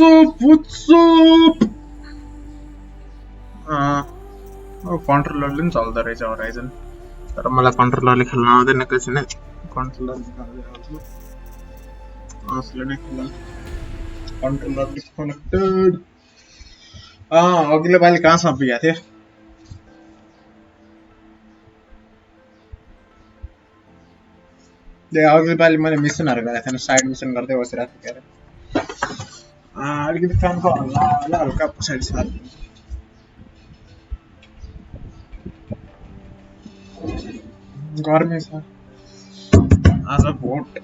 up? What's up? कन्ट्रोलरले पनि चल्दो रहेछ horizon तर मलाई कन्ट्रोलरले खेल्न आउँदैन एकैछिन है कन्ट्रोलर निकाल्दै आउँछु यसले नै खेल्न कन्ट्रोलर डिस्कनेक्टेड अघिल्लो पालि कहाँसम्म पुगेको थियो अघिल्लो पालि मैले मिसनहरू गरेको थिएन साइड मिसन गर्दै बसिरहेको थिएँ अलिकति फ्यानको हल्ला हल्का पछाडि छ गर्मी छ आज भोट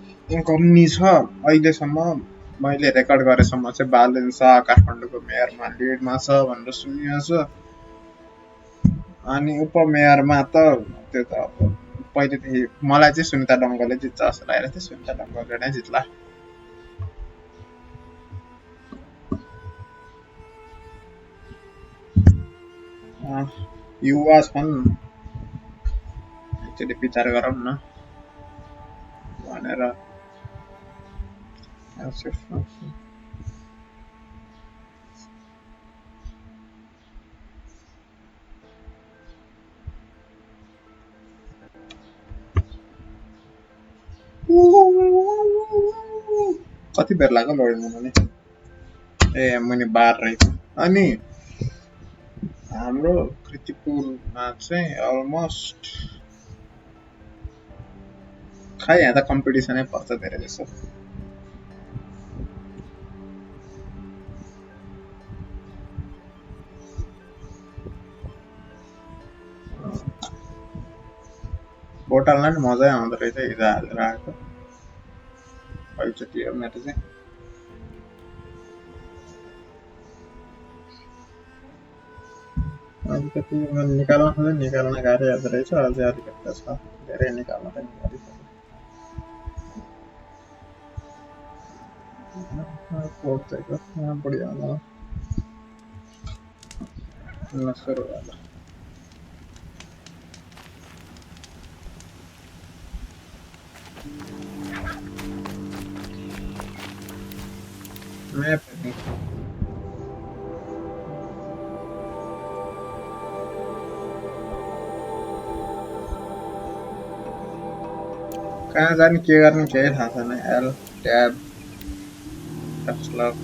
कम्नी छ अहिलेसम्म मैले रेकर्ड गरेसम्म चाहिँ बालेन शाह काठमाडौँको मेयरमा लिडमा छ भनेर सुनिएको छ अनि उपमेयरमा त त्यो त अब पहिलेदेखि मलाई चाहिँ सुनिता डङ्गोले जित्छ जस्तो लागिरहेको थियो सुनिता डङ्गोले नै जित्ला युवा छन् एकचोटि विचार गरौँ न भनेर कति बेर लाग्यो लोडिङ हुनु ए मुनि बार रहेछ अनि हाम्रो कृतिपुरमा चाहिँ अलमोस्ट खै यहाँ त कम्पिटिसनै पर्छ धेरै जसो भोट हाल्न नि मजै आउँदो रहेछ हिजो हालेर आएको पहिलोचोटि हो मेरो चाहिँ अलिकति निकाल्न गाह्रो हुँदो रहेछ अझै अलिकति छ धेरै निकाल्न पनि गाह्रो भोट चाहिँ बढी आउनु सुरु भयो कहाँ जाने के गर्ने केही थाहा छैन L tab luck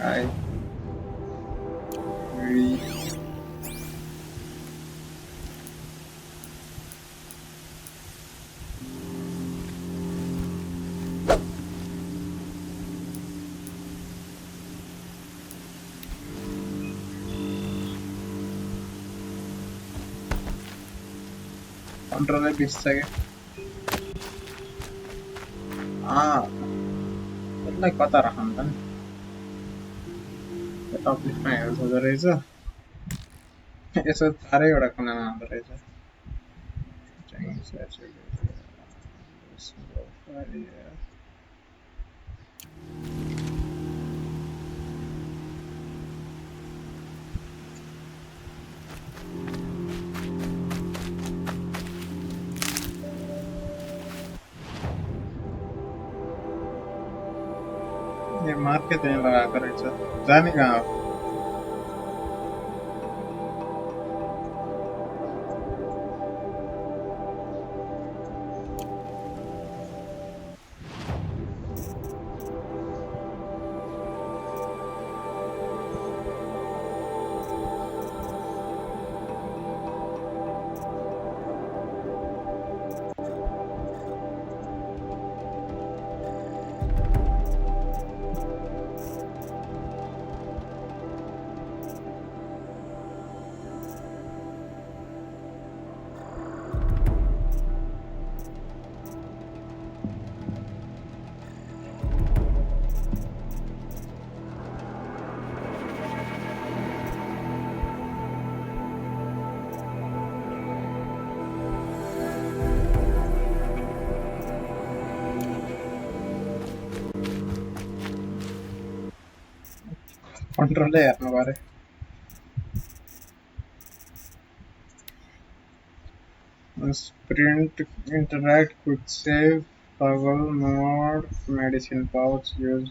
I controller bisa ya त्यसलाई कता राख्नु त नि टपिकमा हेर्नु हुँदो रहेछ यसो चारैवटा कुनामा हुँदो रहेछ मार्केट यहाँ लगाएको रहेछ जाने कहाँ हो controlnya हेर्नु पर्यो Sprint, interact, quick save, toggle mode, medicine pouch, use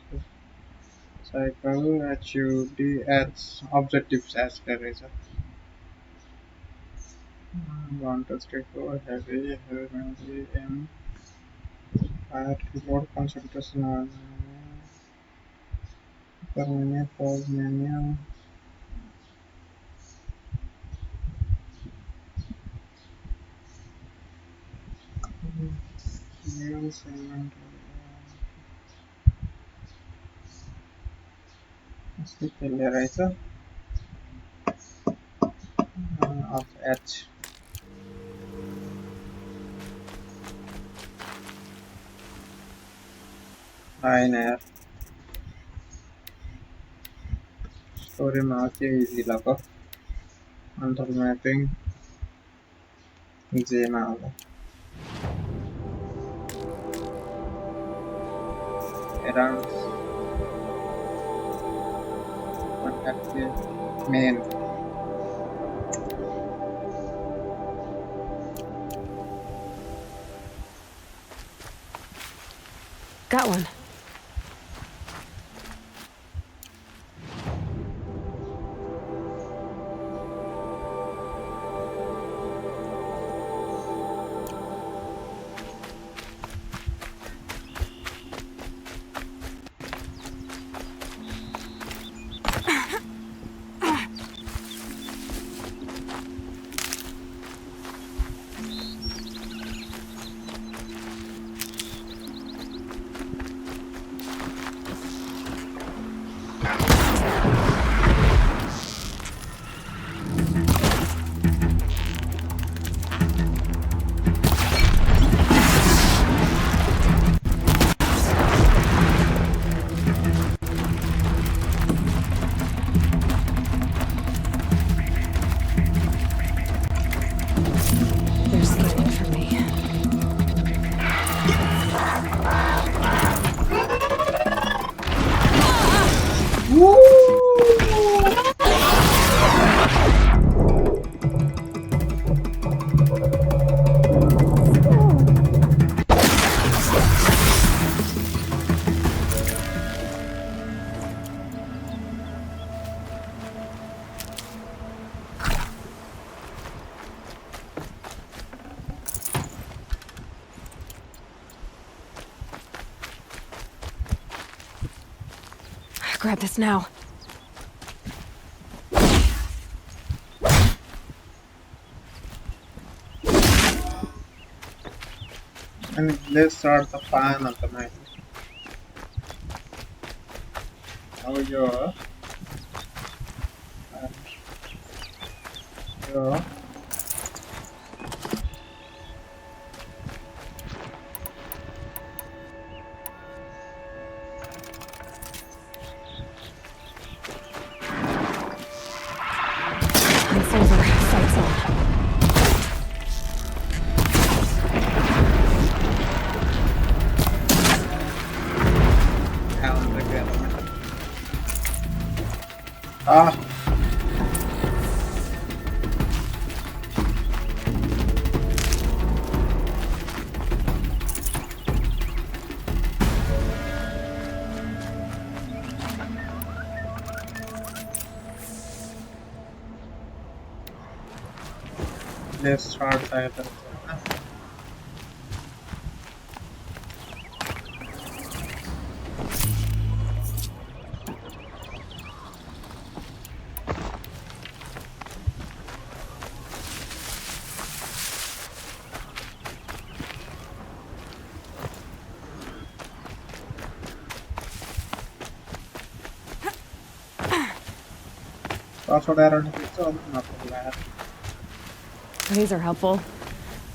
cycle, HUD, as objectives as eraser. 1, 2, 3, 4, heavy, aim, fire, keyboard, concentration, upper menu, pause menu. Use inventory. Skip eraser of H. Linear. Story mark easy log. Control mapping. J errands. Contact main. Got one. They're scanning for me. Grab this now. And let's start the fan of the night. How are you? Yeah. It's over. Sights on. Ah. Let's start either. Password error is not bad. These are helpful.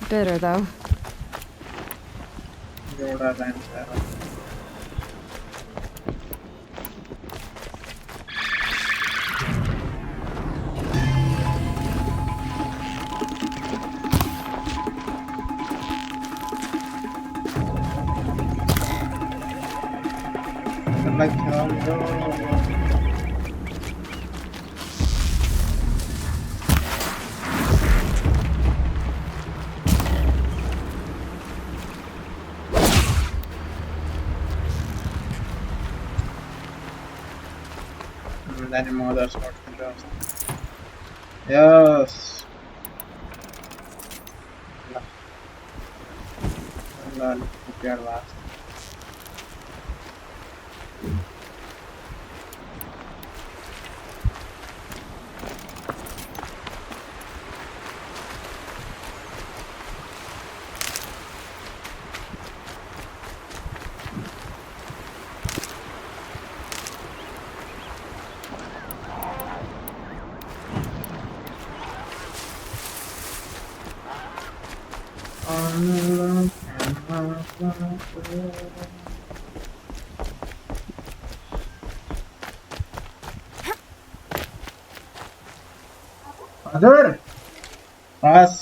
Bitter, though. Yoda lens error. దాని మోదర్స్ పట్టుకుంటే వస్తుంది. Yes వెళ్ళాలి ఇక్కడ last. Father, pass.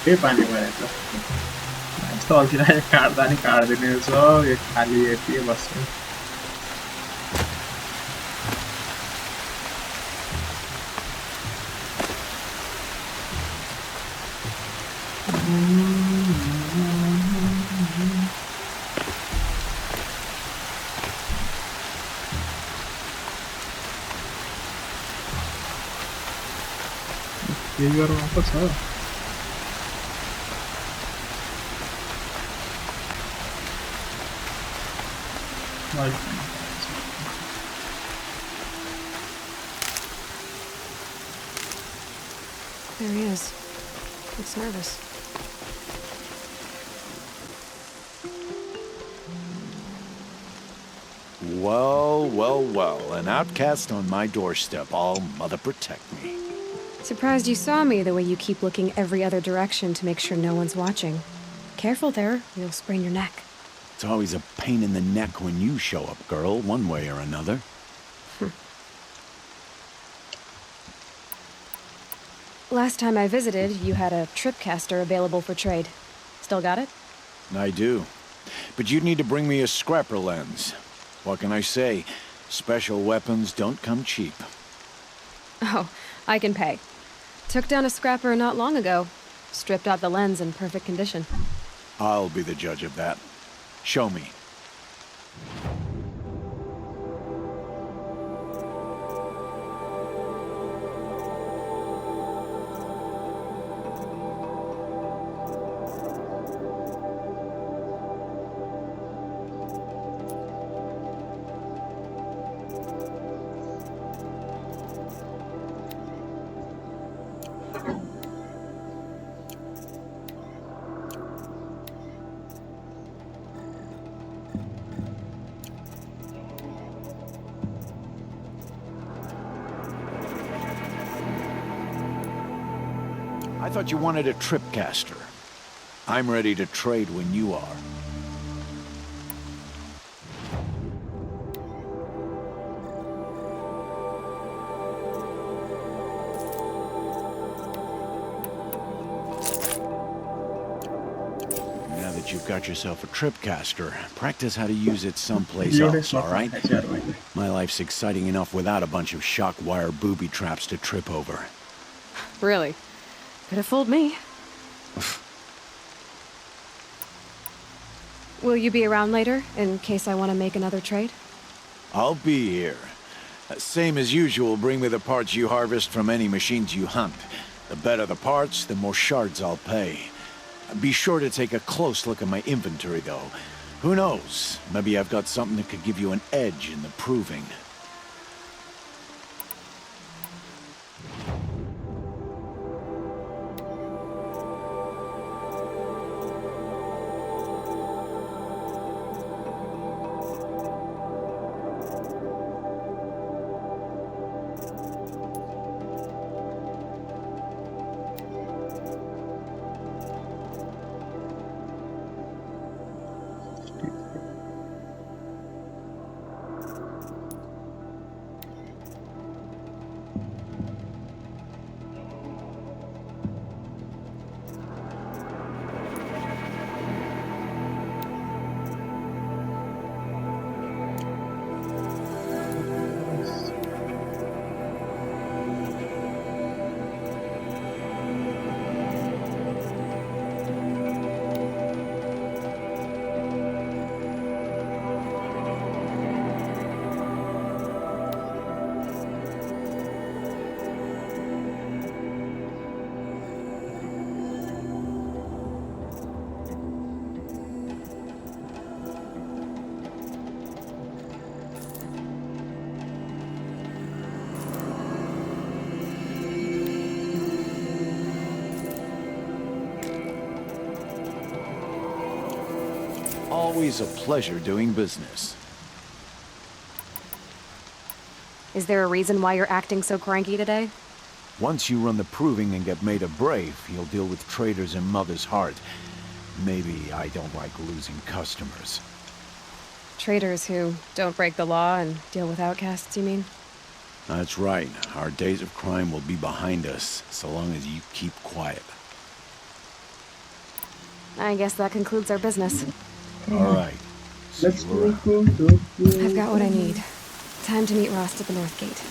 के पानी भरेको यस्तो अल्छी काट्दा नि काट्दिने रहेछ यो खाली यति बस्यो यही गरौँ पो छ There he is. Looks nervous. Well, well, well. An outcast on my doorstep. All mother protect me. Surprised you saw me the way you keep looking every other direction to make sure no one's watching. Careful there, you'll sprain your neck. It's always a pain in the neck when you show up, girl, one way or another. Last time I visited, you had a tripcaster available for trade. Still got it? I do. But you'd need to bring me a scrapper lens. What can I say? Special weapons don't come cheap. Oh, I can pay. Took down a scrapper not long ago. Stripped out the lens in perfect condition. I'll be the judge of that. Show me. thought you wanted a tripcaster. I'm ready to trade when you are. Now that you've got yourself a tripcaster, practice how to use it someplace else, all right? My life's exciting enough without a bunch of shock wire booby traps to trip over. Really? Could have fooled me. Will you be around later, in case I want to make another trade? I'll be here. Same as usual, bring me the parts you harvest from any machines you hunt. The better the parts, the more shards I'll pay. Be sure to take a close look at my inventory, though. Who knows? Maybe I've got something that could give you an edge in the proving. Always a pleasure doing business. Is there a reason why you're acting so cranky today? Once you run the proving and get made a brave, you'll deal with traitors in Mother's Heart. Maybe I don't like losing customers. Traders who don't break the law and deal with outcasts, you mean? That's right. Our days of crime will be behind us, so long as you keep quiet. I guess that concludes our business. All right. See Let's you around. go. I've got what I need. Time to meet Rost at the North Gate.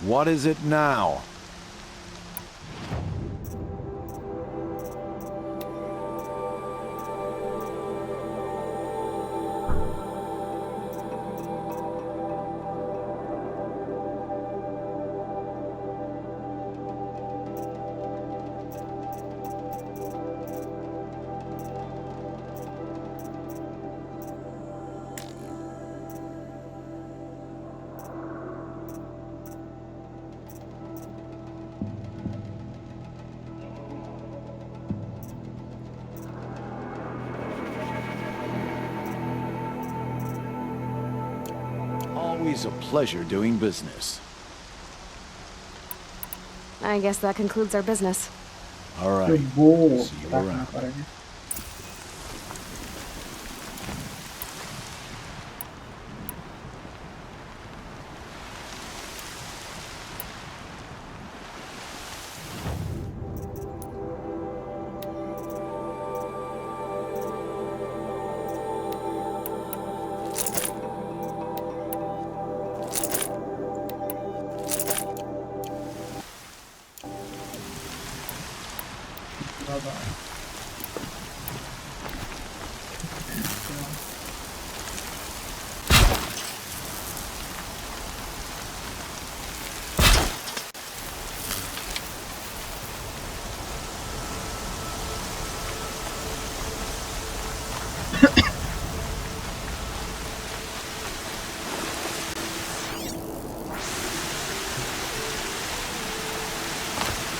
What is it now? Always a pleasure doing business. I guess that concludes our business. All right. वो See you क्या around. करेंगे?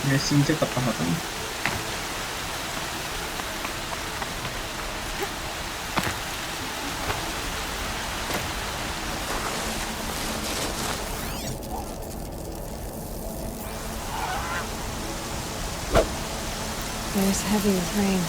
मेसिनचे कपाहatan. There's heavy with rain.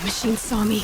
Machine saw me.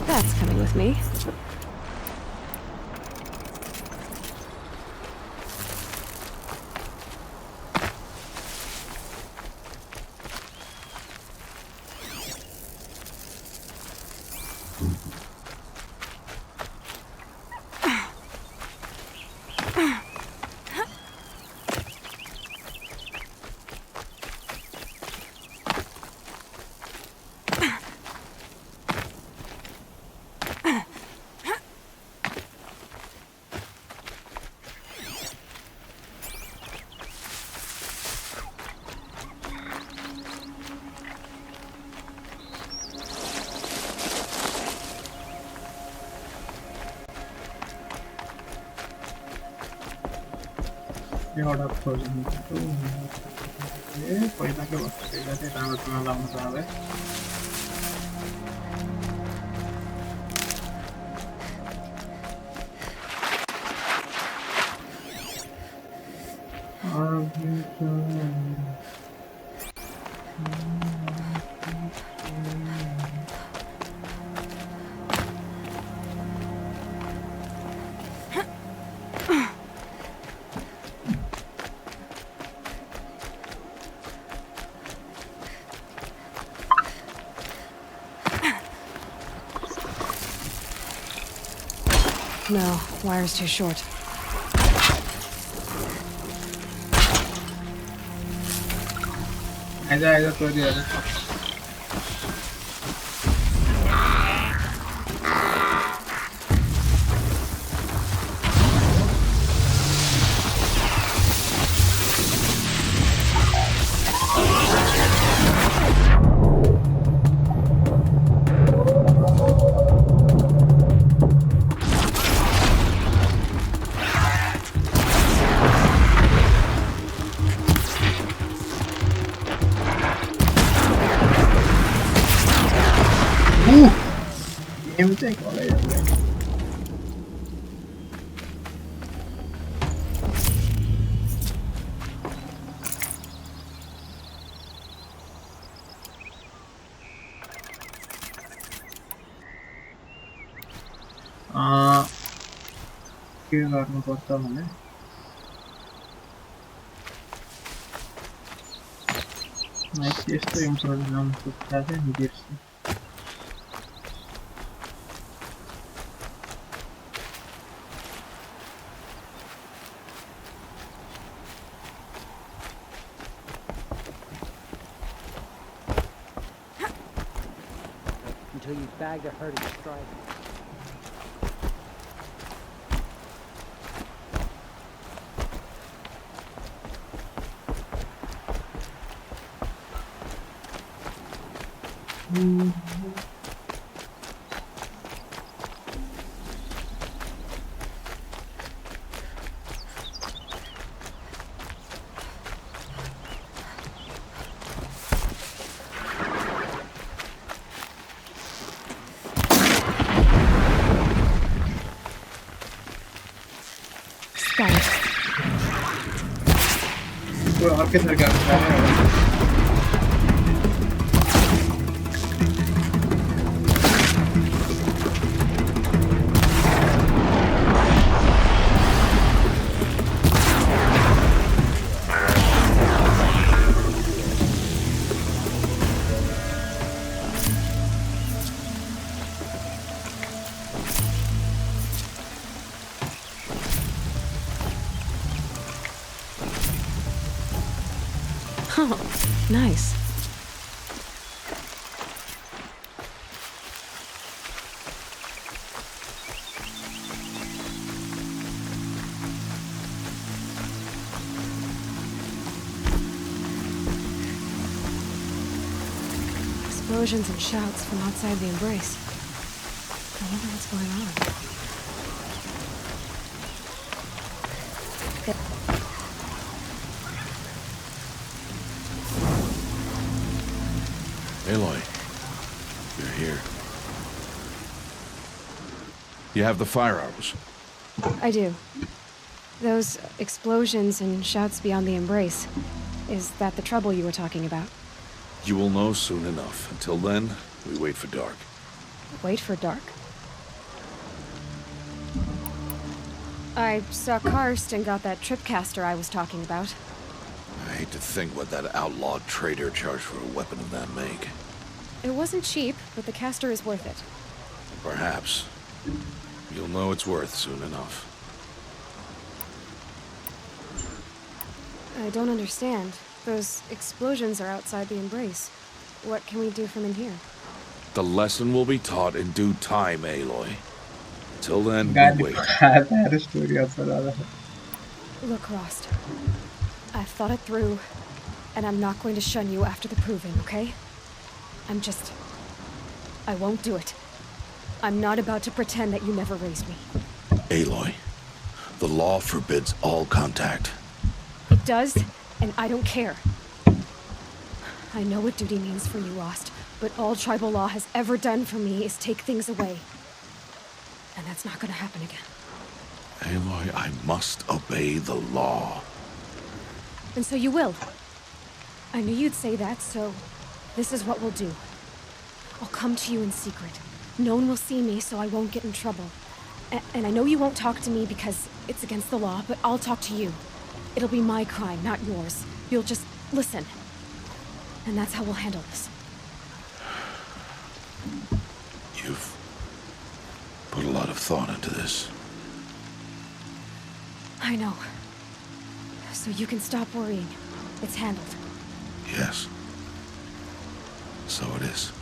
That's coming with me. Order frozen. पहिला के वक्त पहिला चाहिँ राम्रोसँग लाउनु पर्यो No, wire's too short. आजा तो दिया Game check oleh के गर्नुपर्छ भने यस्तो इम्प्रोभ गर्न सक्छ नि बिर्से until you bagged a herd of strikers. Sky. वो आपके सर क्या कर रहे हैं? Oh, nice. Explosions and shouts from outside the embrace. I wonder what's going on. Aloy, you're here. You have the fire arrows. I do. Those explosions and shouts beyond the embrace. Is that the trouble you were talking about? You will know soon enough. Until then, we wait for dark. Wait for dark. I saw Karst and got that tripcaster I was talking about. I hate to think what that outlawed trader charged for a weapon of that make. It wasn't cheap, but the caster is worth it. Perhaps. You'll know it's worth soon enough. I don't understand. Those explosions are outside the embrace. What can we do from in here? The lesson will be taught in due time, Aloy. Till then, गाड़ी we wait. आता है story आपसे ज़्यादा है. Look, Rost. I've thought it through, and I'm not going to shun you after the proving, okay? I won't do it. I'm not about to pretend that you never raised me. Aloy, the law forbids all contact. It does, and I don't care. I know what duty means for you, Rost, but all tribal law has ever done for me is take things away. And that's not gonna happen again. Aloy, I must obey the law. And so you will. I knew you'd say that, so this is what we'll do. I'll come to you in secret. No one will see me, so I won't get in trouble. And I know you won't talk to me because it's against the law, but I'll talk to you. It'll be my crime, not yours. You'll just listen. And that's how we'll handle this. You've put a lot of thought into this. I know. So you can stop worrying. It's handled. Yes. So it is.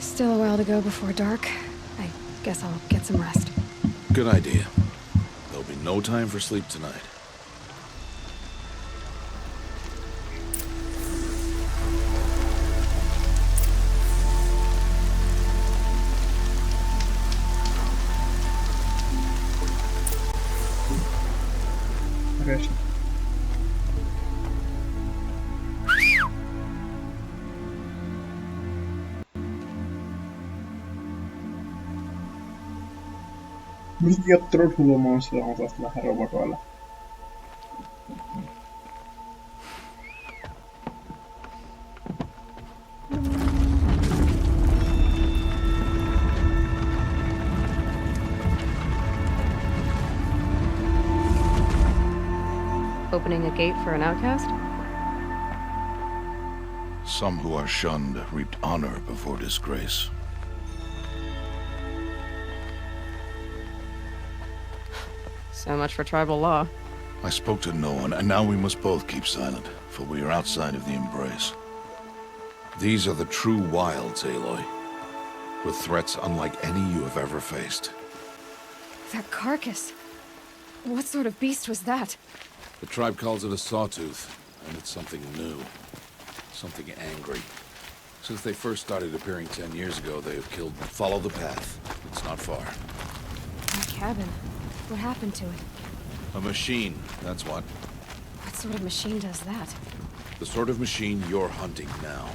Still a while to go before dark. I guess I'll get some rest. Good idea. There'll be no time for sleep tonight. Rest. Jättebra monster någonstans den här robotwalla. Opening a gate for an outcast? Some who are shunned reaped honor before disgrace. So much for tribal law. I spoke to no one, and now we must both keep silent, for we are outside of the embrace. These are the true wilds, Aloy. with threats unlike any you have ever faced. That carcass. What sort of beast was that? The tribe calls it a sawtooth, and it's something new. Something angry. Since they first started appearing 10 years ago, they have killed... Follow the path. It's not far. My cabin. What happened to it? A machine, that's what. What sort of machine does that? The sort of machine you're hunting now.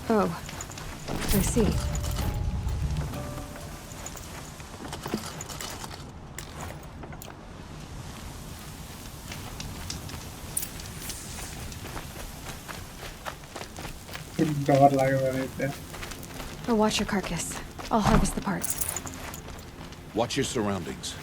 Oh. I see. डर लगे हुए थे। I'll watch your carcass. I'll harvest the parts. Watch your surroundings.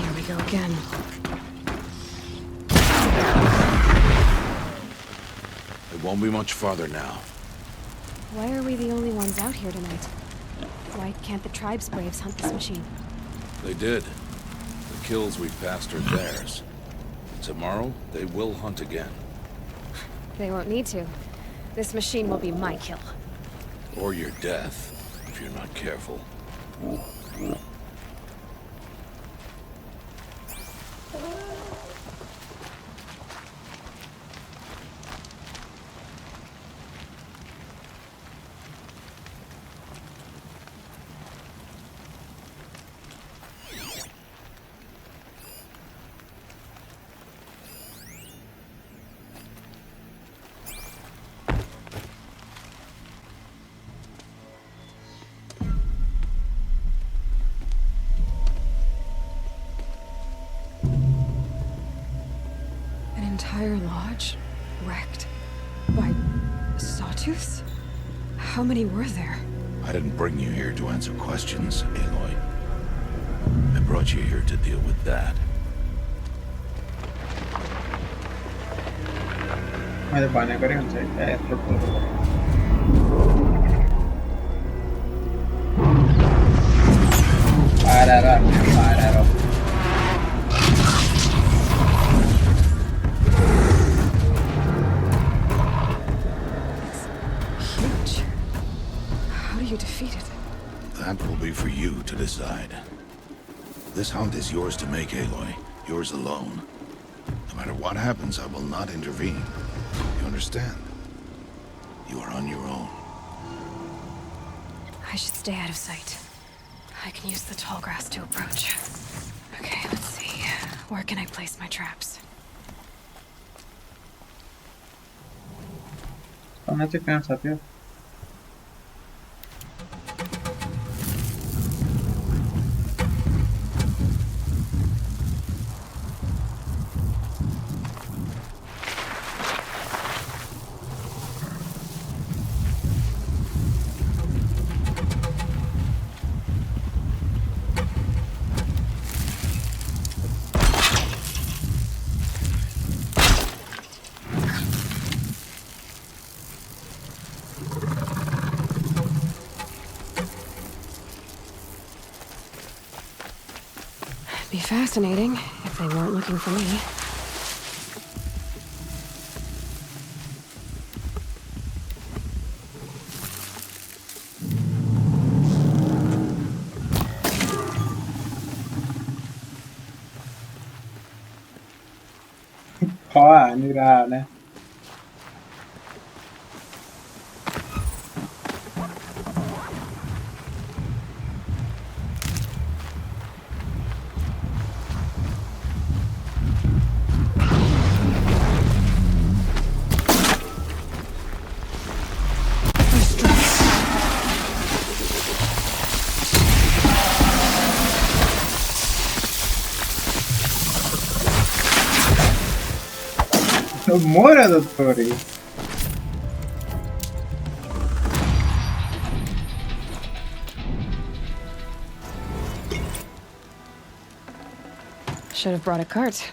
Here we go again. It won't be much farther now. Why are we the only ones out here tonight? Why can't the tribe's braves hunt this machine? They did. The kills we've passed are theirs. Tomorrow, they will hunt again. They won't need to. This machine will be my kill. Or your death, if you're not careful. An entire lodge? Wrecked? By sawtooths? How many were there? I didn't bring you here to answer questions, Aloy. I brought you here to deal with that. मैं पाने करें उनसे क्या airport आ रहा Huge. How do you defeat it? That will be for you to decide. This hunt is yours to make, Aloy. Yours alone. No matter what happens, I will not intervene. You understand? You are on your own. I should stay out of sight. I can use the tall grass to approach. Okay, let's see. Where can I place my traps? कहाँ से कहाँ आते हो Be fascinating if they weren't looking for me. हाँ नहीं रहा ने Muore, dottori. Should have brought a cart.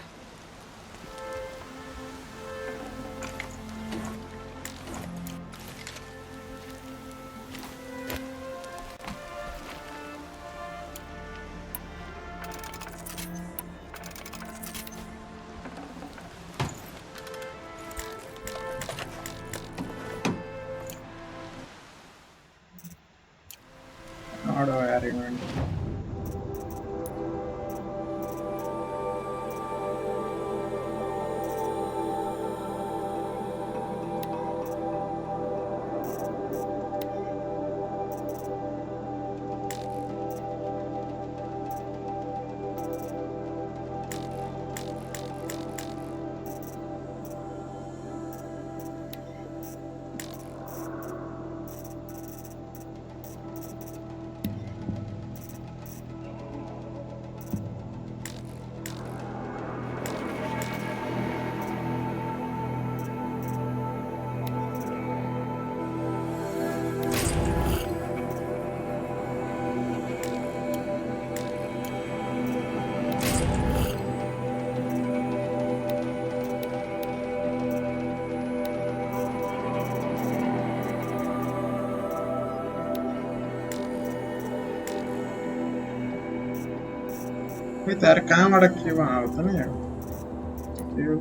Nodo yaar event. Wait, यार कहाँबाट के बनाएको त नि यो? के हो?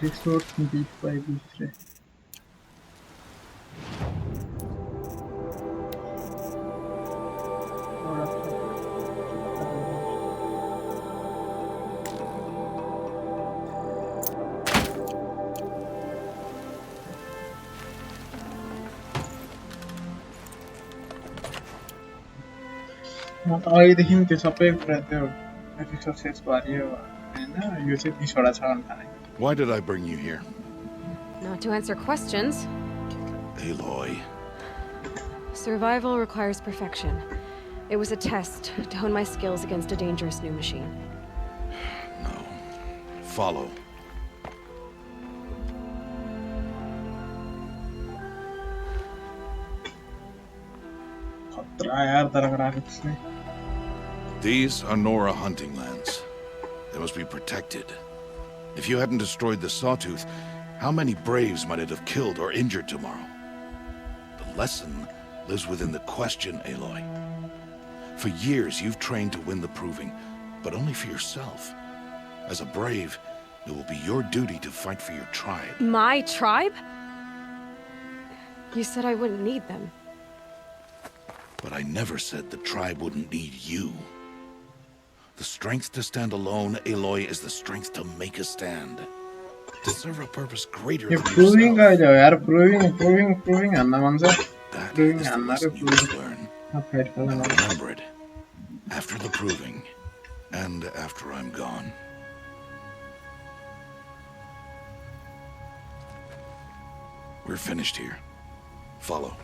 Resort beat by दूसरे. अहिलेदेखि त्यो सबै कुरा त्यो एक्सर्साइज गरियो हैन यो चाहिँ 30 वटा छ भन्ने. Why did I bring you here? Not to answer questions. Aloy. Survival requires perfection. It was a test to hone my skills against a dangerous new machine. No. Follow. खतरा यार तरह ग्राफिक्स में. These are Nora hunting lands. They must be protected. If you hadn't destroyed the Sawtooth, how many Braves might it have killed or injured tomorrow? The lesson lives within the question, Aloy. For years, you've trained to win the Proving, but only for yourself. As a Brave, it will be your duty to fight for your tribe. My tribe? You said I wouldn't need them. But I never said the tribe wouldn't need you. The strength to stand alone, Aloy, is the strength to make a stand. To serve a purpose greater ये than proving का yourself. जो यार proving अन्ना बंदा That proving is the Anna lesson रे you proving must learn. अब fight करना And ना. remember it. After the Proving. And after I'm gone. We're finished here. Follow.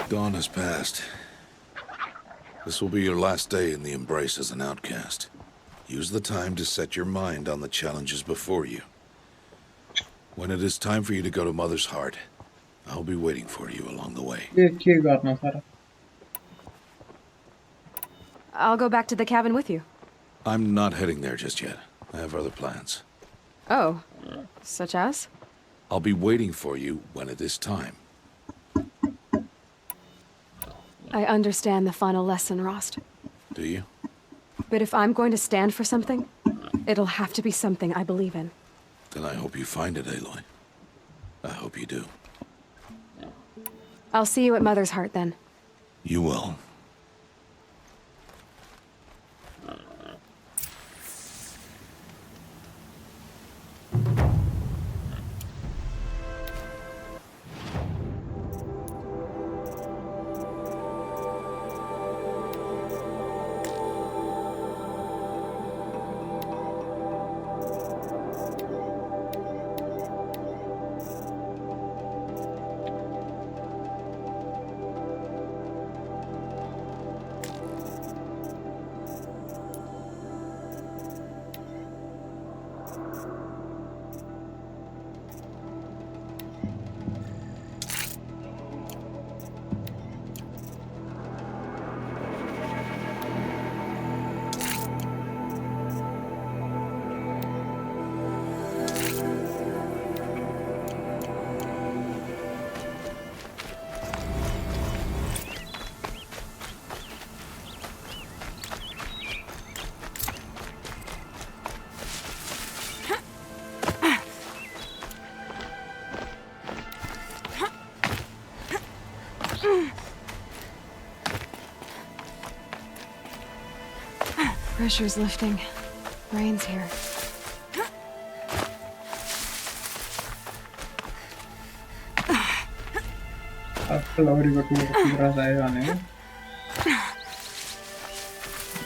Dawn has passed. This will be your last day in the Embrace as an outcast. Use the time to set your mind on the challenges before you. When it is time for you to go to Mother's Heart, I'll be waiting for you along the way. ये क्या करना सारा? I'll go back to the cabin with you. I'm not heading there just yet. I have other plans. Oh, such as? I'll be waiting for you when it is time. I understand the final lesson, Rost. Do you? But if I'm going to stand for something, it'll have to be something I believe in. Then I hope you find it, Aloy. I hope you do. I'll see you at Mother's Heart then. You will. Pressure's lifting. Rain's here. Kalau ribet-ribet saya aneh.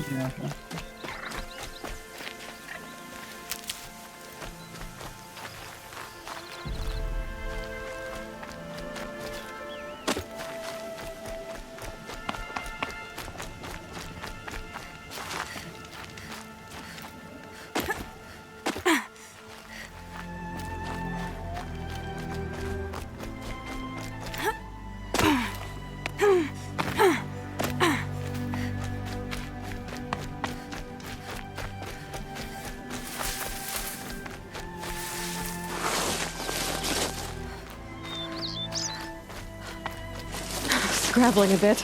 Ya. Scrabbling a bit.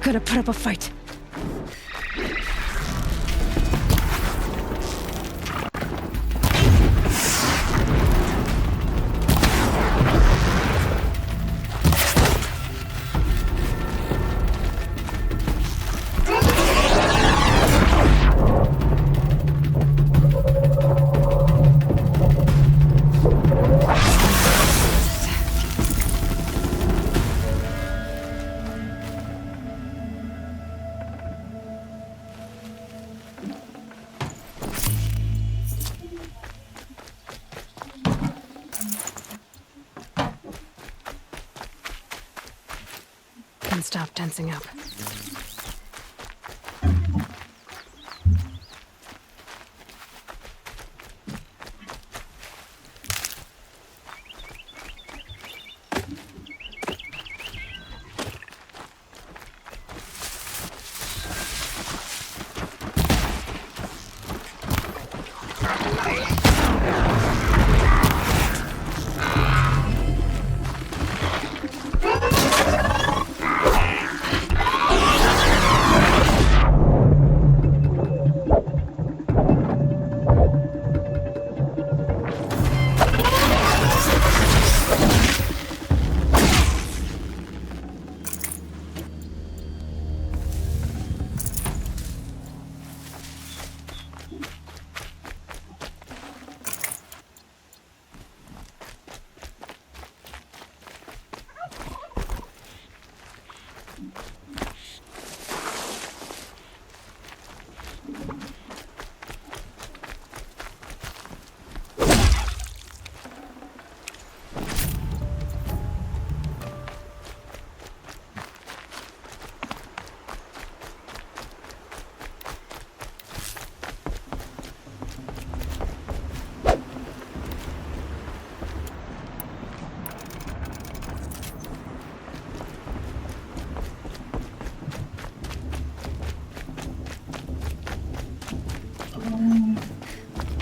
Gonna put up a fight. Can stop tensing up.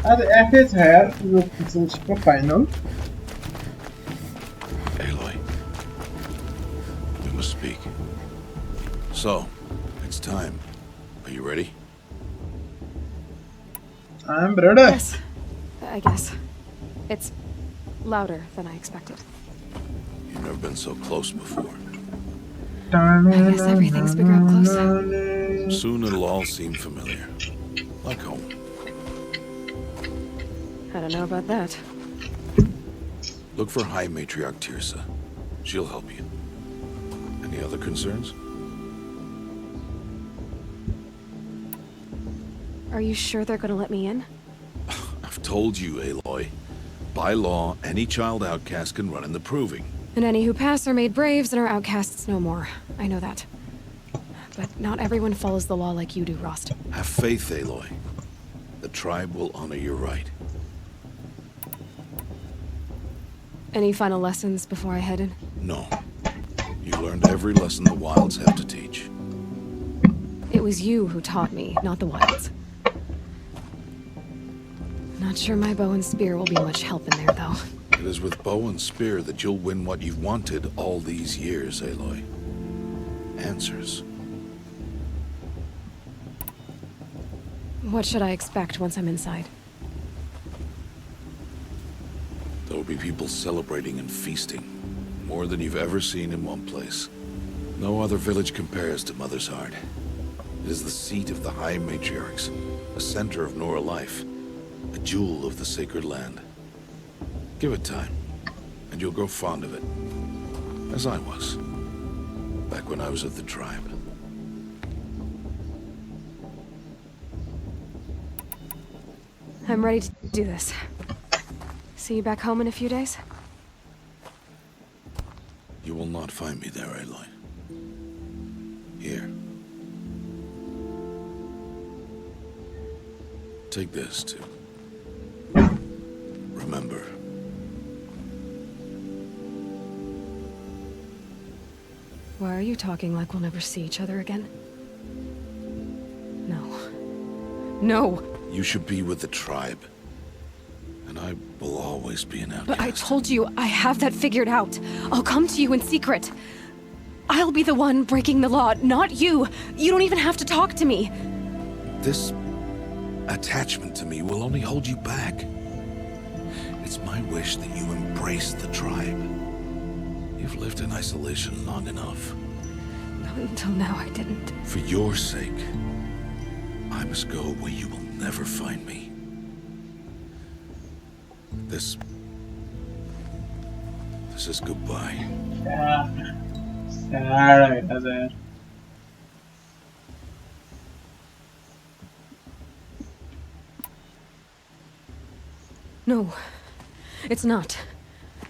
Hadi Efes her yok kısılışma final. Aloy, we must speak. So, it's time. Are you ready? I'm ready. Yes, I guess. It's louder than I expected. You've never been so close before. I guess everything's bigger up close. Soon it'll all seem familiar. Like home. I don't know about that. Look for High Matriarch Tirsa. She'll help you. And Any other concerns? Are you sure they're gonna let me in? I've told you, Aloy. By law, any child outcast can run in the Proving. And any who pass are made braves and are outcasts no more. I know that. But not everyone follows the law like you do, Rost. Have faith, Aloy. The tribe will honor your right. Any final lessons before I head in? No. You learned every lesson the Wilds have to teach. It was you who taught me, not the Wilds. Not sure my bow and spear will be much help in there, though. It is with bow and spear that you'll win what you've wanted all these years, Aloy. Answers. What should I expect once I'm inside? There will be people celebrating and feasting. More than you've ever seen in one place. No other village compares to Mother's Heart. It is the seat of the High Matriarchs, a center of Nora life, a jewel of the sacred land. Give it time, and you'll grow fond of it. As I was, back when I was of the tribe. I'm ready to do this. See you back home in a few days? You will not find me there, Aloy. Here. Take this, too. Remember. Why are you talking like we'll never see each other again? No. No! You should be with the tribe. And I will always be an outcast. But I told you, I have that figured out. I'll come to you in secret. I'll be the one breaking the law, not you. You don't even have to talk to me. This attachment to me will only hold you back. It's my wish that you embrace the tribe. You've lived in isolation long enough. Not until now, I didn't. For your sake, I must go where you will never find me. This is goodbye. sad है ऐसा यार. No, it's not.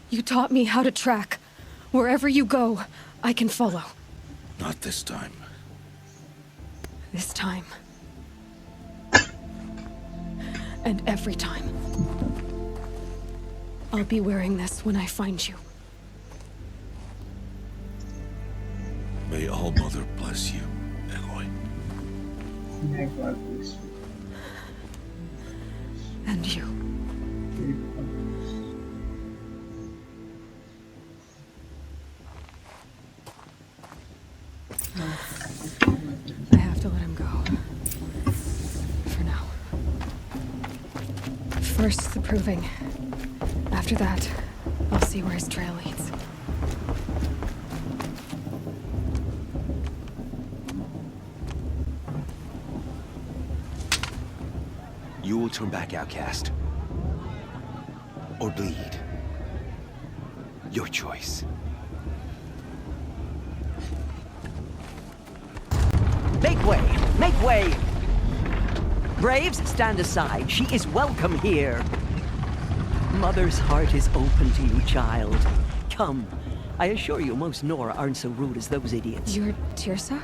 You taught me how to track. Wherever you go, I can follow. Not this time. This time. And every time. I'll be wearing this when I find you. May All Mother bless you, Aloy. May God bless you. And you. I have to let him go. For now. First, the proving. After that, I'll see where his trail leads. You will turn back, outcast. Or bleed. Your choice. Make way! Make way! Braves, stand aside. She is welcome here. Mother's heart is open to you, child. Come. I assure you, most Nora aren't so rude as those idiots. You're Teersa?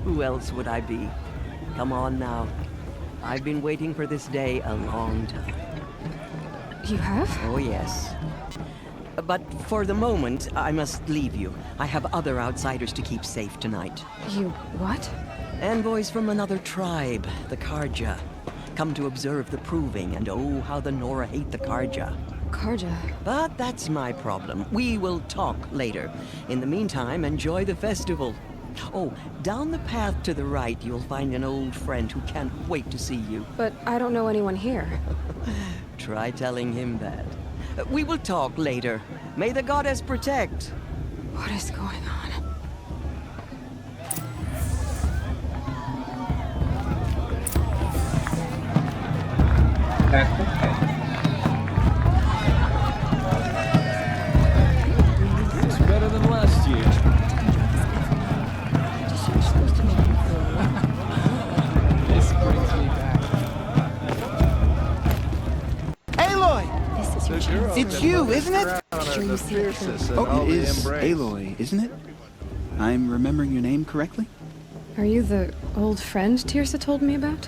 Who else would I be? Come on now. I've been waiting for this day a long time. You have? Oh, yes. But for the moment, I must leave you. I have other outsiders to keep safe tonight. You what? Envoys from another tribe, the Carja. Come to observe the proving, and oh, how the Nora hate the Carja. Carja. But that's my problem. We will talk later. In the meantime, enjoy the festival. Oh, down the path to the right, you'll find an old friend who can't wait to see you. But I don't know anyone here. Try telling him that. We will talk later. May the goddess protect. What is going on? It's better than last year. It's you, isn't it? Sure you see it through. Oh, it is Aloy, isn't it? I'm remembering your name correctly? Are you the old friend Tirsa told me about?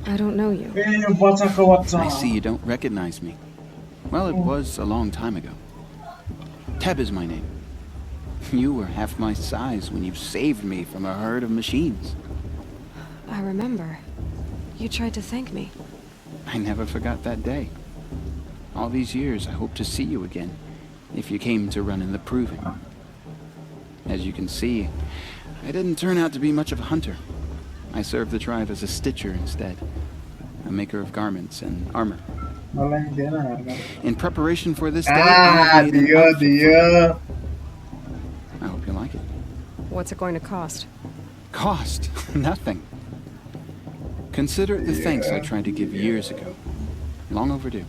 I don't know you. I see you don't recognize me. Well, it was a long time ago. Teb is my name. You were half my size when you saved me from a herd of machines. I remember. You tried to thank me. I never forgot that day. All these years, I hope to see you again, if you came to run in the Proving. As you can see, I didn't turn out to be much of a hunter. I served the tribe as a stitcher instead, a maker of garments and armor. In preparation for this day, I made an outfit for you. I hope you like it. What's it going to cost? Cost? Nothing. Consider it the thanks I tried to give years ago. Long overdue.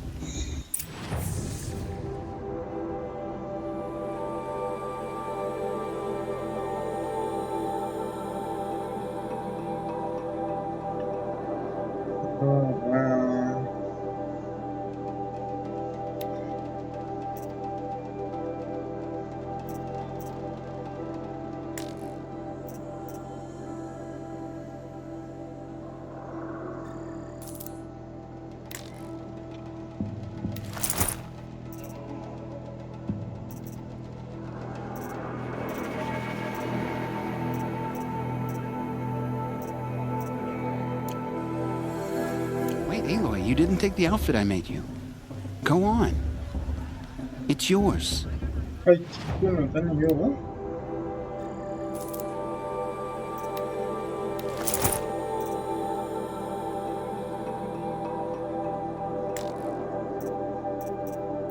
Wait, Aloy, you didn't take the outfit I made you. Go on. It's yours.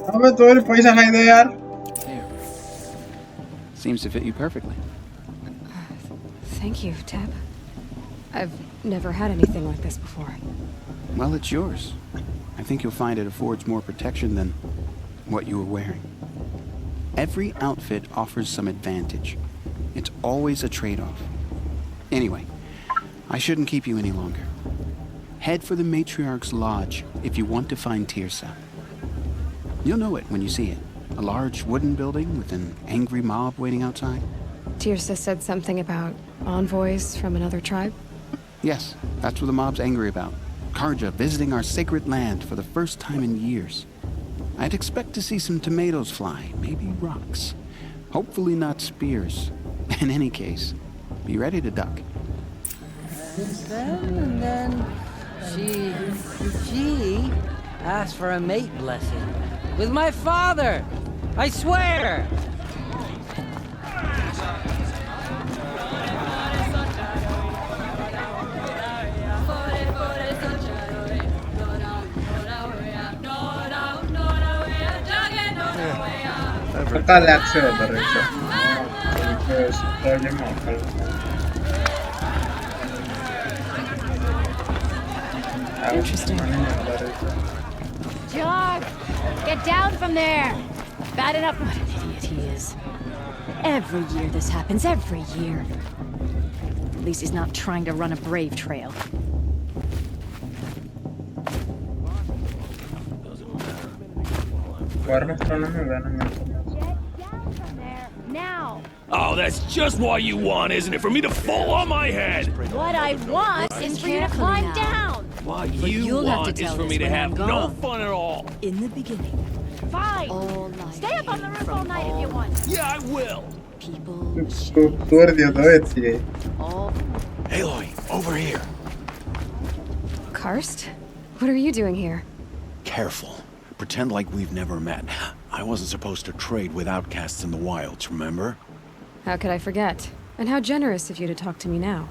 अबे तोरे पैसा खाइदे यार There. Seems to fit you perfectly. Thank you, Teb. I've never had anything like this before. Well, it's yours. I think you'll find it affords more protection than what you were wearing. Every outfit offers some advantage. It's always a trade-off. Anyway, I shouldn't keep you any longer. Head for the Matriarch's Lodge if you want to find Tirsa. You'll know it when you see it. A large wooden building with an angry mob waiting outside. Tirsa said something about envoys from another tribe? Yes, that's what the mob's angry about. Karja visiting our sacred land for the first time in years. I'd expect to see some tomatoes fly, maybe rocks. Hopefully not spears. In any case, be ready to duck. And then she asked for a mate blessing. With my father! I swear! पता lag से होता रहेगा problem होता है Interesting. Jog! Get down from there! Bad enough. What an idiot he is. Every year this happens, every year. At least he's not trying to run a brave trail. Get down from there, now! Oh, that's just what you want, isn't it? For me to fall on my head! What I want is for you to climb down! What you'll you have to want is tell for this me to when have I'm no gone. fun at all. In the beginning. Fine! All night. Stay up on the roof all night if you want. Yeah, I will. People, तोड़ दिया तो ऐसी है all... Aloy, over here. Karst? What are you doing here? Careful. Pretend like we've never met. I wasn't supposed to trade with outcasts in the wilds, remember? How could I forget? And how generous of you to talk to me now.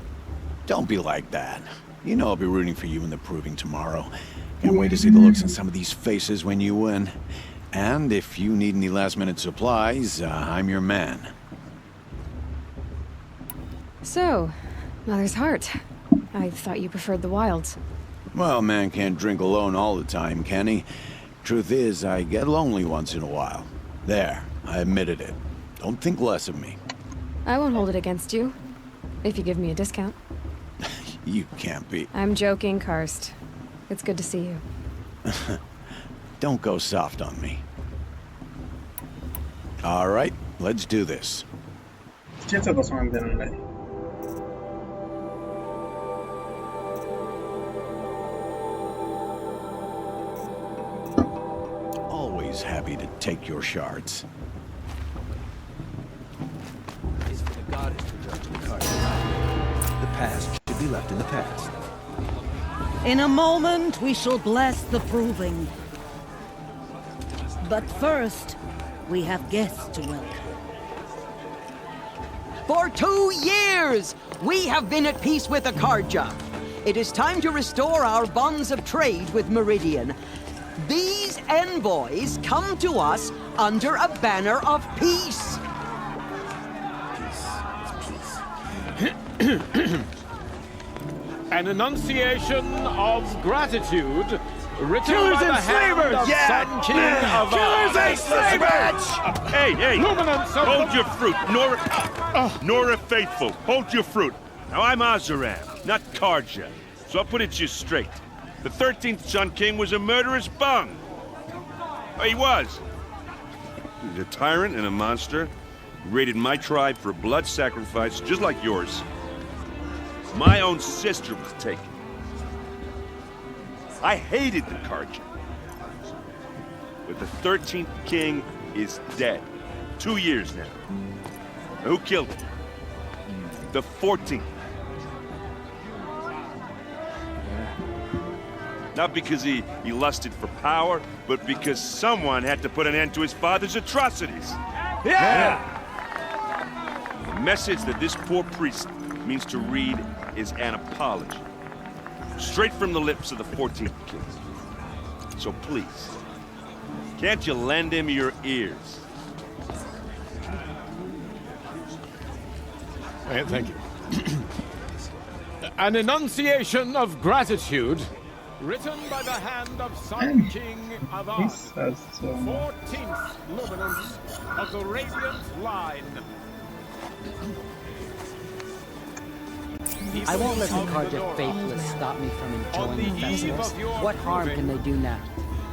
Don't be like that. You know I'll be rooting for you in the Proving tomorrow. Can't wait to see the looks on some of these faces when you win. And if you need any last-minute supplies, I'm your man. So, Mother's Heart. I thought you preferred the wilds. Well, man can't drink alone all the time, can he? Truth is, I get lonely once in a while. There, I admitted it. Don't think less of me. I won't hold it against you. If you give me a discount. You can't be. I'm joking, Karst. It's good to see you. Don't go soft on me. All right, let's do this. Kita kosongan din nila eh. Always happy to take your shards. Is for the goddess to judge the Carja. The past should be left in the past. In a moment, we shall bless the proving. But first, we have guests to welcome. For 2 years, we have been at peace with the Carja. It is time to restore our bonds of trade with Meridian. These envoys come to us under a banner of peace. An enunciation of gratitude written Killers by the and hand slavers! of Sun King of Killers and slavers! Hey, hey! Luminance of Hold your fruit, Nora Faithful. Hold your fruit. Now I'm Azaram, not Carja, so I'll put it you straight. The 13th Sun King was a murderous bung. Oh, he was. He's a tyrant and a monster. He raided my tribe for a blood sacrifice, just like yours. My own sister was taken. I hated the Carja. But the 13th king is dead. 2 years now. Who killed him? The 14th. Not because he lusted for power, but because someone had to put an end to his father's atrocities. Yeah! The message that this poor priest means to read is an apology. Straight from the lips of the 14th king. So please, can't you lend him your ears? Thank you. An enunciation of gratitude written by the hand of Sun King of He Ard, says so. 14th luminance of the Radiant Line. I won't let the Carja faithless stop me from enjoying the festivals. What harm can they do now?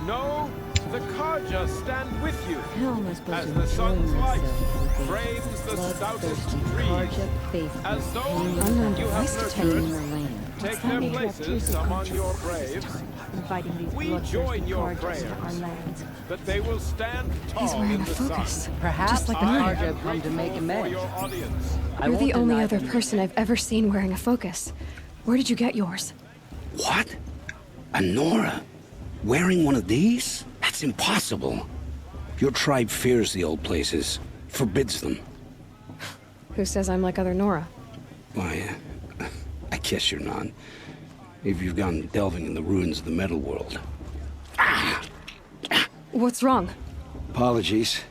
No, the Carja stand with you. How am I supposed As to the sun's enjoy light myself with frames the these stoutest bloodthirsty trees, Carja faithful as those unknown you have device to tame nurtured, the land? take their places among your braves. Inviting these We bloodthirsty join your Carjas prayers to our lands. that they will stand He's tall wearing in a the focus. sun. Perhaps Just like the mine. Carja have come to make For amends. your audience. I You're won't the only deny other them. person I've ever seen wearing a focus. Where did you get yours? What? A Nora? Wearing one of these? That's impossible. Your tribe fears the old places, forbids them. Who says I'm like other Nora? Why, I guess you're not. If you've gone delving in the ruins of the metal world. What's wrong? Apologies.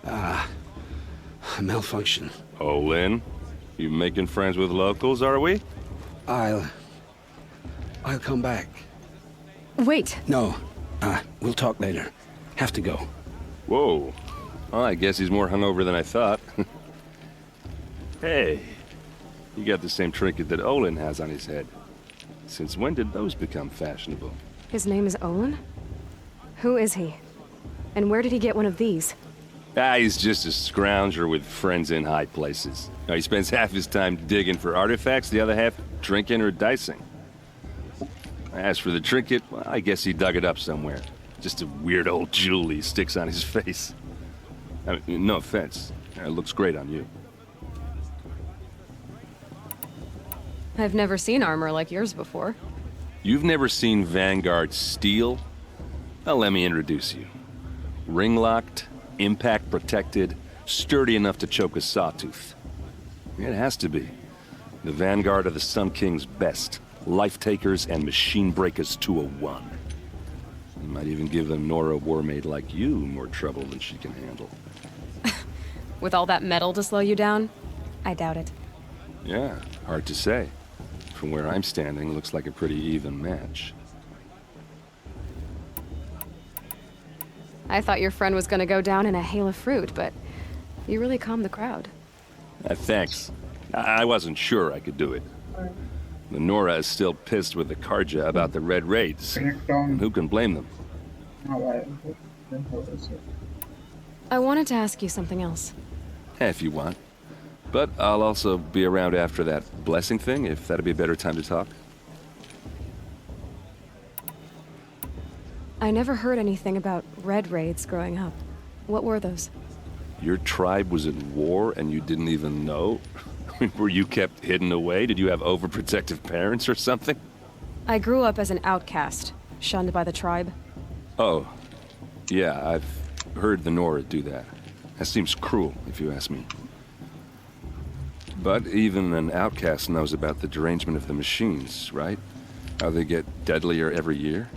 A malfunction. Oh, Lynn, you making friends with locals, are we? I'll come back. Wait. No, we'll talk later. Have to go. Whoa. Well, I guess he's more hungover than I thought. Hey, you got the same trinket that Olin has on his head. Since when did those become fashionable? His name is Olin? Who is he? And where did he get one of these? He's just a scrounger with friends in high places. He spends half his time digging for artifacts, the other half drinking or dicing. As for the trinket, well, I guess he dug it up somewhere. Just a weird old jewel he sticks on his face. I mean, no offense. It looks great on you. I've never seen armor like yours before. You've never seen Vanguard steel? Well, let me introduce you. Ring-locked, impact-protected, sturdy enough to choke a sawtooth. It has to be. The Vanguard of the Sun King's best. Life-takers and machine breakers 201. You might even give a Nora warmaid like you more trouble than she can handle. With all that metal to slow you down? I doubt it. Yeah, hard to say. From where I'm standing, looks like a pretty even match. I thought your friend was gonna go down in a hail of fruit, but you really calmed the crowd. Thanks. I wasn't sure I could do it. The Nora is still pissed with the Carja about the Red Raids. And who can blame them? I wanted to ask you something else. If you want. But I'll also be around after that blessing thing, if that'd be a better time to talk. I never heard anything about red raids growing up. What were those? Your tribe was at war and you didn't even know? Were you kept hidden away? Did you have overprotective parents or something? I grew up as an outcast, shunned by the tribe. Oh, yeah, I've heard the Nora do that. That seems cruel, if you ask me. But even an outcast knows about the derangement of the machines, right? How they get deadlier every year?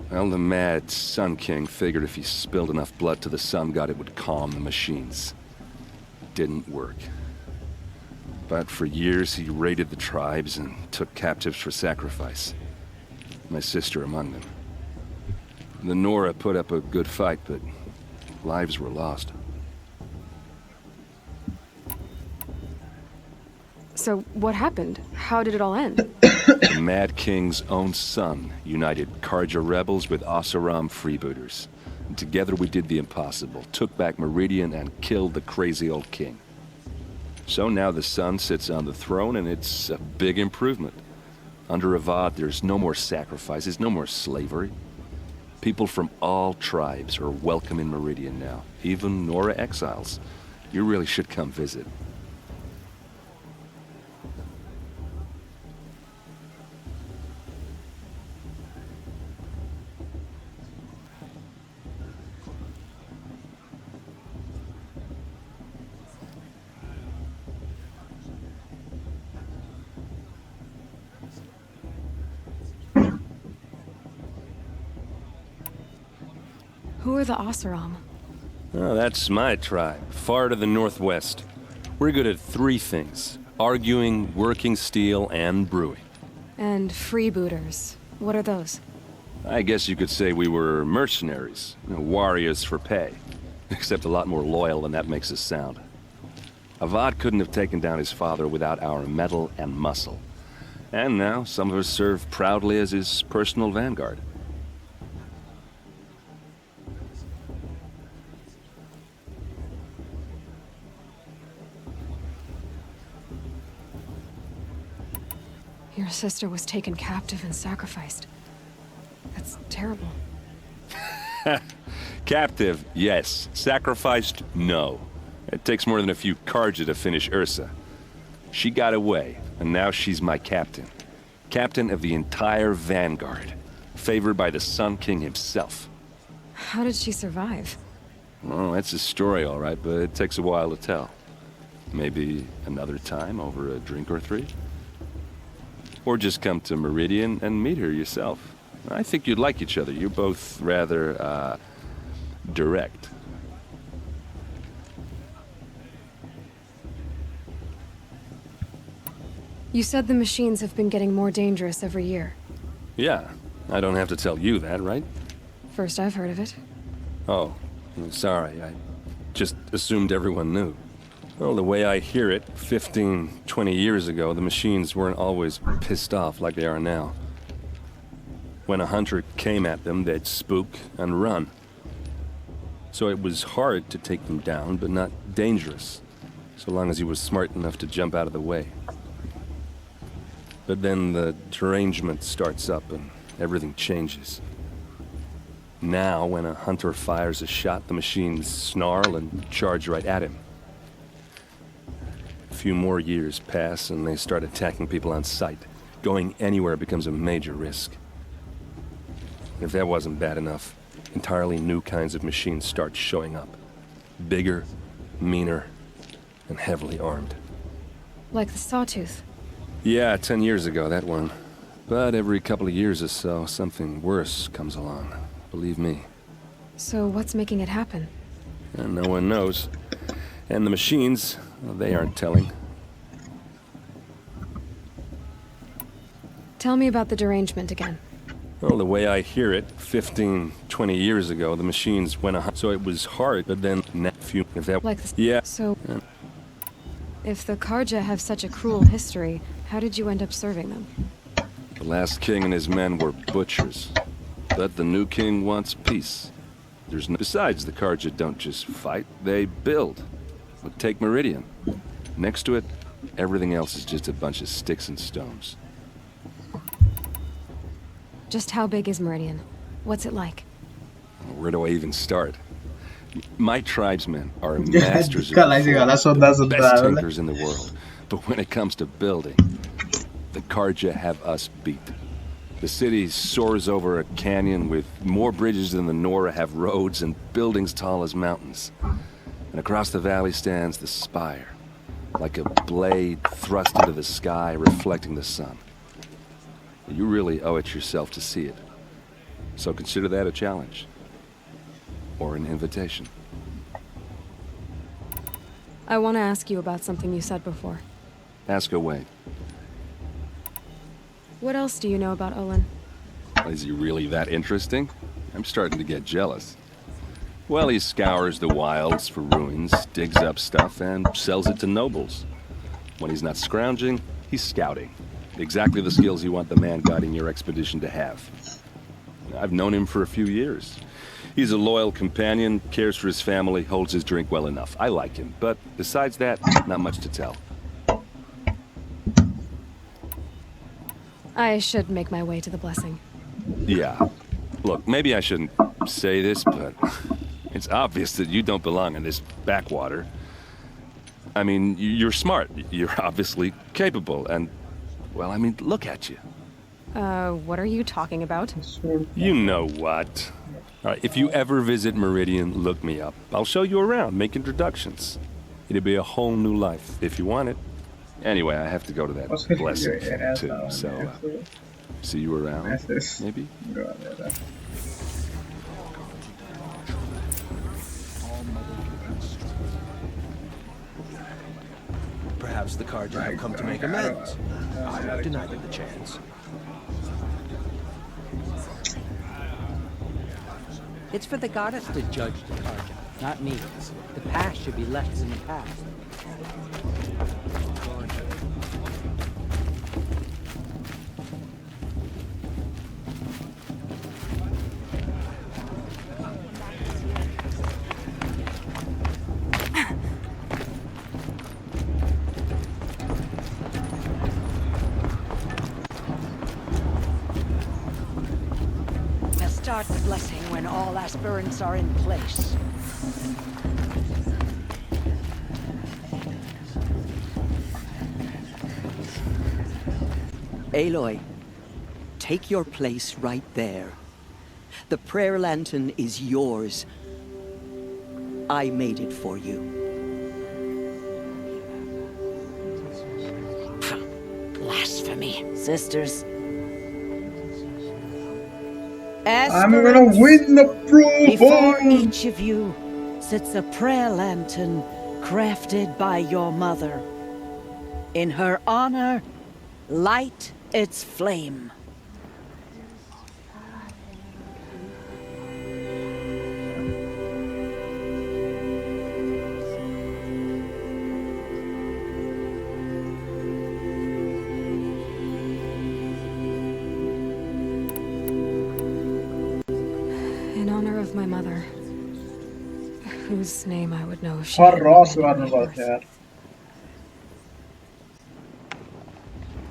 Well, the mad Sun King figured if he spilled enough blood to the Sun God, it would calm the machines. Didn't work. But for years, he raided the tribes and took captives for sacrifice. My sister among them. The Nora put up a good fight, but lives were lost. So, what happened? How did it all end? The Mad King's own son united Karja rebels with Oseram freebooters. And together we did the impossible, took back Meridian and killed the crazy old king. So now the son sits on the throne and it's a big improvement. Under Avad, there's no more sacrifices, no more slavery. People from all tribes are welcome in Meridian now, even Nora exiles. You really should come visit. Who are the Oseram? Oh, that's my tribe, far to the northwest. We're good at three things: arguing, working steel, and brewing. And freebooters. What are those? I guess you could say we were mercenaries, warriors for pay. Except a lot more loyal than that makes us sound. Avad couldn't have taken down his father without our metal and muscle. And now, some of us serve proudly as his personal vanguard. Your sister was taken captive and sacrificed. That's terrible. Captive, yes. Sacrificed, no. It takes more than a few Karja to finish Ursa. She got away, and now she's my captain. Captain of the entire Vanguard. Favored by the Sun King himself. How did she survive? Oh, that's a story, all right, but it takes a while to tell. Maybe another time over a drink or three? Or just come to Meridian and meet her yourself. I think you'd like each other. You're both rather, direct. You said the machines have been getting more dangerous every year. Yeah, I don't have to tell you that, right? First I've heard of it. Oh, I'm sorry. I just assumed everyone knew. Well, the way I hear it, 15, 20 years ago, the machines weren't always pissed off like they are now. When a hunter came at them, they'd spook and run. So it was hard to take them down, but not dangerous, so long as he was smart enough to jump out of the way. But then the derangement starts up and everything changes. Now, when a hunter fires a shot, the machines snarl and charge right at him. A few more years pass and they start attacking people on sight. Going anywhere becomes a major risk. If that wasn't bad enough, entirely new kinds of machines start showing up. Bigger, meaner, and heavily armed. Like the Sawtooth. Yeah, 10 years ago, that one. But every couple of years or so, something worse comes along. Believe me. So what's making it happen? And no one knows. And the machines, well, they aren't telling. Tell me about the derangement again. Well, the way I hear it, 15, 20 years ago, the machines went so it was hard, but then if that like the, yeah. So if the Karja have such a cruel history, how did you end up serving them? The last king and his men were butchers. But the new king wants peace. Besides, the Carja don't just fight, they build. But take Meridian. Next to it, everything else is just a bunch of sticks and stones. Just how big is Meridian? What's it like? Where do I even start? My tribesmen are masters of the best tinkers in the world. But when it comes to building, the Carja have us beat. The city soars over a canyon with more bridges than the Nora have roads and buildings tall as mountains. And across the valley stands the spire, like a blade thrust into the sky, reflecting the sun. You really owe it yourself to see it. So consider that a challenge. Or an invitation. I want to ask you about something you said before. Ask away. What else do you know about Olin? Is he really that interesting? I'm starting to get jealous. Well, he scours the wilds for ruins, digs up stuff, and sells it to nobles. When he's not scrounging, he's scouting. Exactly the skills you want the man guiding your expedition to have. I've known him for a few years. He's a loyal companion, cares for his family, holds his drink well enough. I like him, but besides that, not much to tell. I should make my way to the blessing. Yeah. Look, maybe I shouldn't say this, but it's obvious that you don't belong in this backwater. I mean, you're smart. You're obviously capable, and, well, I mean, look at you. What are you talking about? You know what. All right, if you ever visit Meridian, look me up. I'll show you around, make introductions. It'll be a whole new life, if you want it. Anyway, I have to go to that blessing, too, so, see you around, maybe? Perhaps the Carja have come to make amends. I won't deny them the chance. It's for the goddess to judge the Carja, not me. The past should be left in the past. Start the blessing when all aspirants are in place. Aloy, take your place right there. The prayer lantern is yours. I made it for you. Blasphemy, sisters. I'm gonna win the pro. Before each of you sits a prayer lantern crafted by your mother. In her honor, light its flame. My mother, whose name I would know if she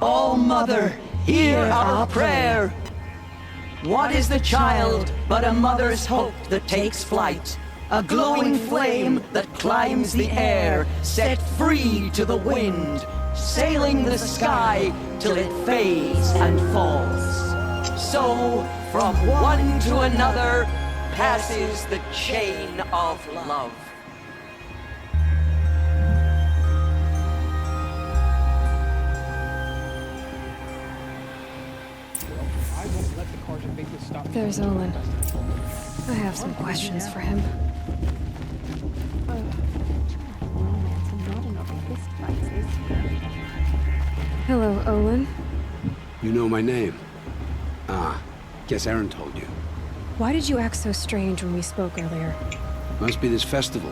Oh, Mother, hear our prayer. What is the child but a mother's hope that takes flight? A glowing flame that climbs the air, set free to the wind, sailing the sky till it fades and falls. So, from one to another, passes the chain of love. There's Olin. I have some questions for him. Hello, Olin. You know my name? Ah, guess Aaron told you. Why did you act so strange when we spoke earlier? Must be this festival.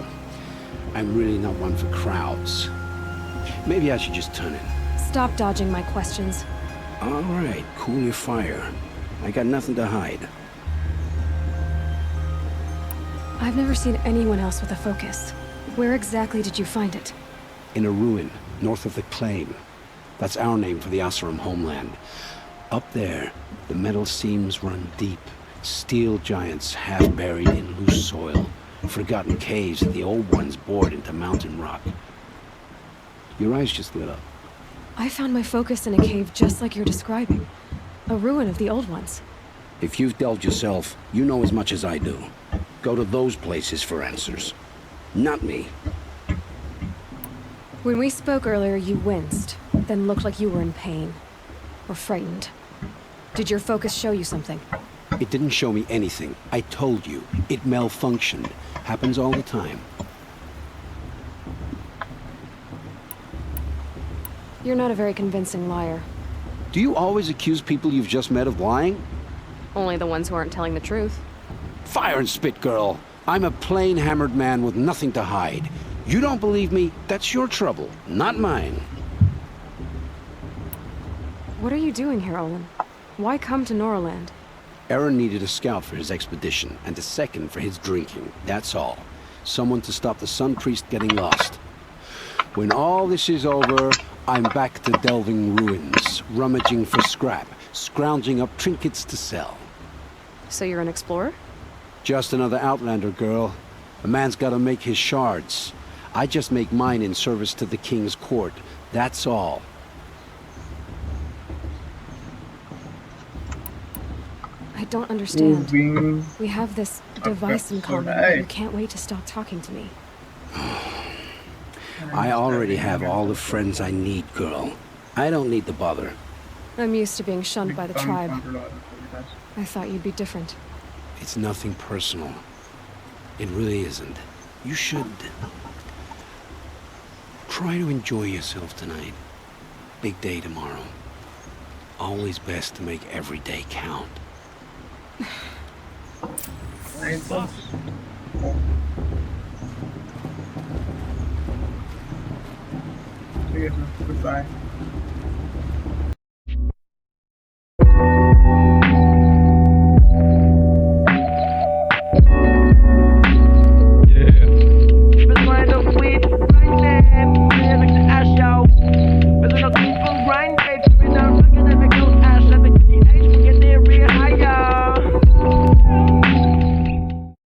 I'm really not one for crowds. Maybe I should just turn in. Stop dodging my questions. All right, cool your fire. I got nothing to hide. I've never seen anyone else with a focus. Where exactly did you find it? In a ruin, north of the Claim. That's our name for the Oseram homeland. Up there, the metal seams run deep. Steel giants half buried in loose soil. Forgotten caves that the old ones bored into mountain rock. Your eyes just lit up. I found my focus in a cave just like you're describing. A ruin of the old ones. If you've delved yourself, you know as much as I do. Go to those places for answers. Not me. When we spoke earlier, you winced, then looked like you were in pain. Or frightened. Did your focus show you something? It didn't show me anything. I told you. It malfunctioned. Happens all the time. You're not a very convincing liar. Do you always accuse people you've just met of lying? Only the ones who aren't telling the truth. Fire and spit, girl. I'm a plain hammered man with nothing to hide. You don't believe me? That's your trouble, not mine. What are you doing here, Olin? Why come to Noraland? Aaron needed a scout for his expedition, and a second for his drinking. That's all. Someone to stop the Sun Priest getting lost. When all this is over, I'm back to delving ruins, rummaging for scrap, scrounging up trinkets to sell. So you're an explorer? Just another Outlander, girl. A man's gotta make his shards. I just make mine in service to the King's court. That's all. I don't understand. We have this device in common, but you can't wait to stop talking to me. I already have all the friends I need, girl. I don't need the bother. I'm used to being shunned by the tribe. I thought you'd be different. It's nothing personal. It really isn't. You should try to enjoy yourself tonight. Big day tomorrow. Always best to make every day count. Goodbye.